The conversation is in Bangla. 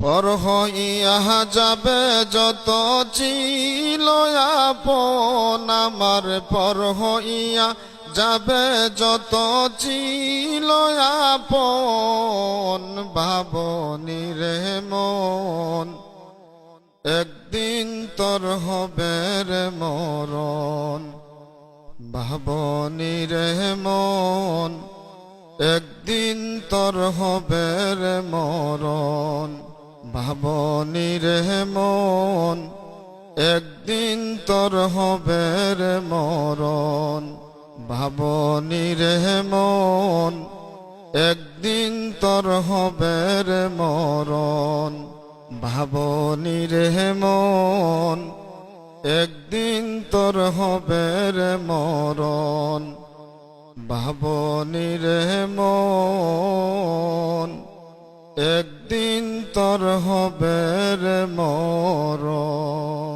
পর হইয়া যাবে যত ছিল আপন আমার, পর হইয়া যাবে যত ছিল আপন। ভাবনি রে মন, একদিন তোর হবে রে মরণ। ভাবনি রে মন, একদিন তোর হবে রে মরণ। ভাবনি রে মন, একদিন তোর হবে রে মরণ। ভাবনি রে মন, একদিন তোর হবে রে মরণ। ভাবনি রে মন, একদিন তোর হবে রে মরণ। ভাবনি রে মন, একদিন তোর হবে রে মরণ।